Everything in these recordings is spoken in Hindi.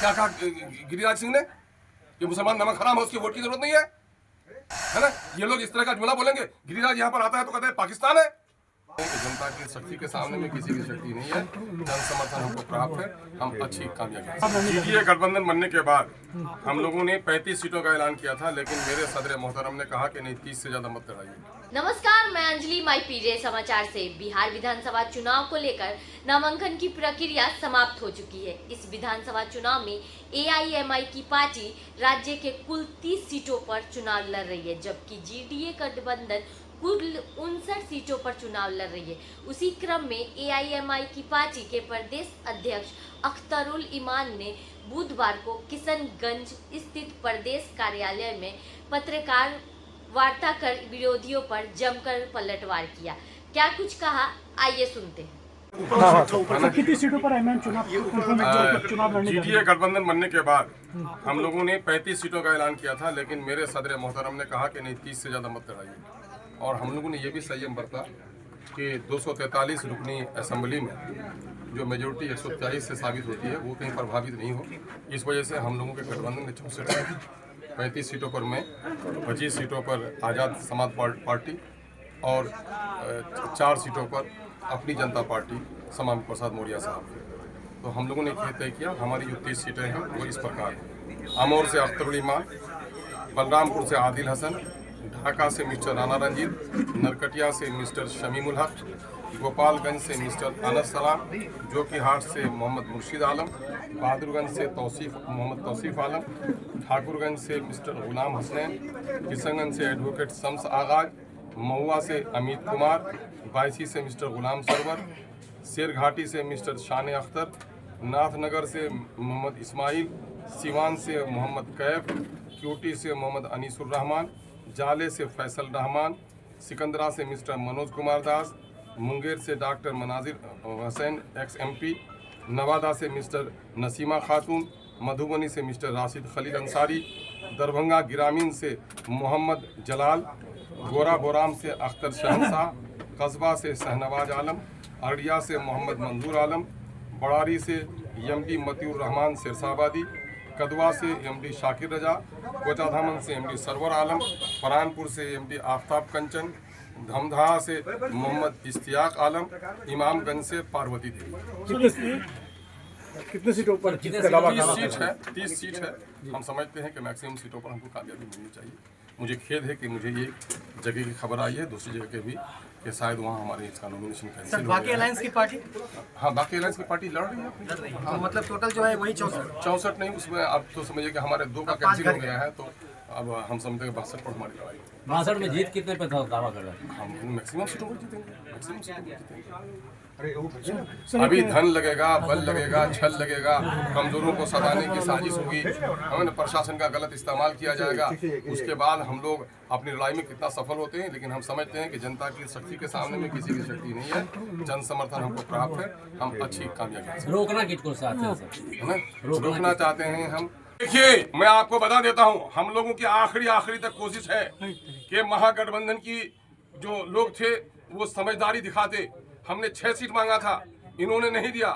क्या कहा गिरिराज सिंह ने कि मुसलमान नमक हराम है, उसकी वोट की जरूरत नहीं है ना। ये लोग इस तरह का जुमला बोलेंगे, गिरिराज यहाँ पर आता है तो कहते हैं पाकिस्तान है। जनता की शक्ति के सामने में किसी की शक्ति नहीं है। जन समर्थन हमको प्राप्त है, हम अच्छी कामयाबी। जीडीए गठबंधन बनने के बाद हम लोगों ने 35 सीटों का ऐलान किया था, लेकिन मेरे सदर मोहतरम ने कहा कि नहीं, 30 से ज्यादा मत कराइए। नमस्कार, मैं अंजलि माई पीजे समाचार से। बिहार विधानसभा चुनाव को लेकर नामांकन की प्रक्रिया समाप्त हो चुकी है। इस विधानसभा चुनाव में एआईएमआई की पार्टी राज्य के कुल 30 सीटों पर चुनाव लड़ रही है, जबकि जीडीए गठबंधन कुल 59 सीटों पर चुनाव लड़ रही है। उसी क्रम में एआईएमआई की पार्टी के प्रदेश अध्यक्ष अख्तरुल ईमान ने बुधवार को किशनगंज स्थित प्रदेश कार्यालय में पत्रकार वार्ता कर विरोधियों पर जमकर पलटवार किया। क्या कुछ कहा, आइए सुनते हैं। कितनी सीटों पर चुनाव लड़ने? जीडीए गठबंधन बनने के बाद हम लोगों ने 35 सीटों का ऐलान किया था, लेकिन मेरे सदर मोहतरम ने कहा कि नहीं, 30 से ज़्यादा मत कराइए। और हम लोगों ने ये भी संयम बरता कि 243 रुकनी असेंबली में जो मेजोरिटी 140 से साबित होती है, वो कहीं प्रभावित नहीं हो। इस वजह से हम लोगों के गठबंधन में 64 35 सीटों पर मैं, 25 सीटों पर आज़ाद समाज पार्टी और 4 सीटों पर अपनी जनता पार्टी समाम प्रसाद मौर्य साहब। तो हम लोगों ने ये तय किया, हमारी जो 30 सीटें हैं वो इस प्रकार हैं। अमौर से अख्तरुल ईमान, बलरामपुर से आदिल हसन, ढाका से मिस्टर राना रंजीत, नरकटिया से मिस्टर शमीमुल हक, गोपालगंज से मिस्टर अनस सलाम, जोकीहाट से मोहम्मद मुर्शिद आलम, बहादुरगंज से मोहम्मद तौसीफ आलम, ठाकुरगंज से मिस्टर गुलाम हसनैन, किशनगंज से एडवोकेट शम्स आगाज, महुआ से अमित कुमार, बायसी से मिस्टर गुलाम सरवर, शेरघाटी से मिस्टर शान अख्तर, नाथनगर से मोहम्मद इस्माइल, सिवान से मोहम्मद कैफ, क्यूटी से मोहम्मद अनीसुर रहमान, जाले से फैसल रहमान, सिकंदरा से मिस्टर मनोज कुमार दास, मुंगेर से डॉक्टर मनाजिर हुसैन XMP, नवादा से मिस्टर नसीमा खातून, मधुबनी से मिस्टर राशिद खलील अंसारी, दरभंगा ग्रामीण से मोहम्मद जलाल, गोरा बोराम से अख्तर शहनशाह, कस्बा से शहनवाज आलम, अररिया से मोहम्मद मंजूर आलम, बड़ारी से MD मतिउर रहमान सिरसाबादी, कदवा से MD शाकिर रजा, कोचाधामन से MD सरवर आलम, फरहानपुर से MD आफ्ताब कंचन, धमधा से मोहम्मद इश्तियाक आलम, इमामगंज से पार्वती देवी। कितने सीटों पर? 30 सीट है। हम समझते हैं कि मैक्सिमम सीटों पर हमको कामयाबी मिलनी चाहिए। मुझे खेद है कि मुझे ये जगह की खबर आई है, दूसरी जगह के भी, कि शायद वहाँ हमारे इसका नॉमिनेशन कैंसिल हो गया। बाकी अलायंस की पार्टी? हाँ, बाकी अलायंस की पार्टी लड़ रही है। तो मतलब टोटल जो है वही 64 नहीं, उसमें अब तो समझिए कि हमारे 2 का कैंसिल हो गया है, तो अब हम समझते हैं 62 पर हमारी लड़ाई। 62 में जीत कितने पे दावा कर रहे हैं? हम मैक्सिमम सीटों पर जीतेंगे, मैक्सिमम सीटों पर जीतेंगे। अभी धन लगेगा, बल लगेगा, छल लगेगा, कमजोरों को सताने की साजिश होगी, हमें प्रशासन का गलत इस्तेमाल किया जाएगा। उसके बाद हम लोग अपनी लड़ाई में कितना सफल होते हैं, लेकिन हम समझते हैं कि जनता की शक्ति के सामने में किसी की शक्ति नहीं है। जन समर्थन हमको प्राप्त है, हम अच्छी कामयाबी रोकना किसको चाहते हैं? रोकना चाहते हैं हम। देखिए, मैं आपको बता देता हूँ, हम लोगों की आखिरी तक कोशिश है कि महागठबंधन की जो लोग थे वो समझदारी दिखाते। हमने 6 सीट मांगा था, इन्होंने नहीं दिया।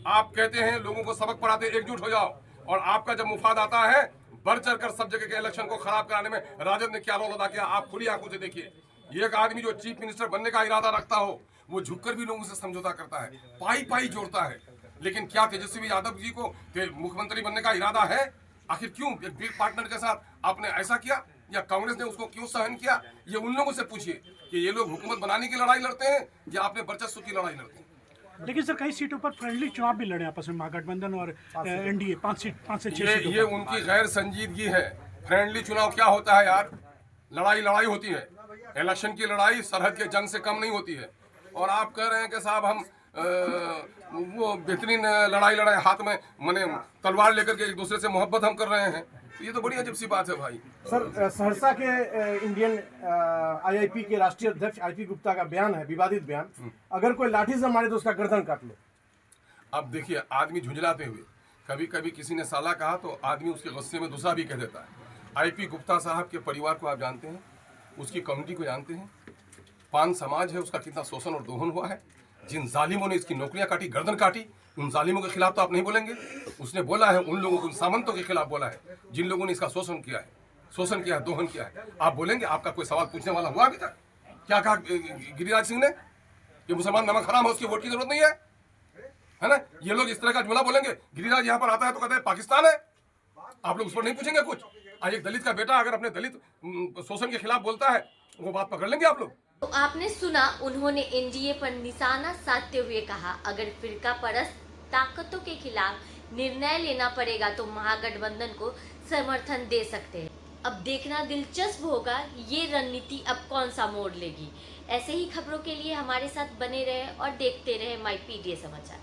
आप कहते हैं लोगों को सबक पढ़ाते, एकजुट हो जाओ, और आपका जब मुफाद आता है, बढ़ चढ़कर सब जगह के इलेक्शन को खराब कराने में राजद ने क्या रोल अदा किया, आप खुली आंखों से देखिए। एक आदमी जो चीफ मिनिस्टर बनने का इरादा रखता हो, वो झुककर भी लोगों से समझौता करता है, पाई जोड़ता है। लेकिन क्या तेजस्वी यादव जी को मुख्यमंत्री बनने का इरादा है? आखिर क्यों एक बिग पार्टनर के साथ आपने ऐसा किया, या कांग्रेस ने उसको क्यों सहन किया? ये उन लोगों से पूछिए कि ये लोग हुकूमत बनाने की लड़ाई लड़ते हैं या आपने वर्चस्व की लड़ाई लड़ते हैं। लेकिन सर, कई सीटों पर फ्रेंडली चुनाव भी लड़े आपस में महागठबंधन और NDA, 5 से 6 सीटों ये उनकी गैर संजीदगी है। फ्रेंडली चुनाव क्या होता है यार? लड़ाई होती है। इलेक्शन की लड़ाई सरहद के जंग से कम नहीं होती है। और आप कह रहे हैं कि साहब हम वो बेहतरीन लड़ाई लड़ाए, हाथ में मने तलवार लेकर के एक दूसरे से मोहब्बत हम कर रहे हैं। ये तो बड़ी अजीब सी बात है भाई। सर, सहरसा के इंडियन IIP के राष्ट्रीय अध्यक्ष IP गुप्ता का बयान है, विवादित बयान, अगर कोई लाठी से मारे तो उसका गर्दन काट लो। अब देखिए, आदमी झुंझलाते हुए, कभी कभी किसी ने साला कहा तो आदमी उसके गुस्से में दूसरा भी कह देता है। IP गुप्ता साहब के परिवार को आप जानते हैं, उसकी कम्युनिटी को जानते हैं, पान समाज है, उसका कितना शोषण और दोहन हुआ है। जिन जालिमों ने इसकी नौकरियां काटी, गर्दन काटी, उन जालिमों के खिलाफ तो आप नहीं बोलेंगे। उसने बोला है उन लोगों, उन सामंतों के खिलाफ बोला है जिन लोगों ने इसका शोषण किया है, दोहन किया है। आप बोलेंगे? आपका कोई सवाल पूछने वाला हुआ अभी तक? क्या कहा गिरिराज सिंह ने कि मुसलमान नमक हराम है, उसकी वोट की जरूरत नहीं है ना? ये लोग इस तरह का जुमला बोलेंगे। गिरिराज यहाँ पर आता है तो कहते हैं पाकिस्तान है। आप लोग उस पर नहीं पूछेंगे कुछ? आज एक दलित का बेटा अगर अपने दलित शोषण के खिलाफ बोलता है, वो बात पकड़ लेंगे आप लोग? तो आपने सुना, उन्होंने एनडीए पर निशाना साधते हुए कहा, अगर फिरका परस्त ताकतों के खिलाफ निर्णय लेना पड़ेगा तो महागठबंधन को समर्थन दे सकते हैं। अब देखना दिलचस्प होगा ये रणनीति अब कौन सा मोड़ लेगी। ऐसे ही खबरों के लिए हमारे साथ बने रहे और देखते रहे माई पीडीए समाचार।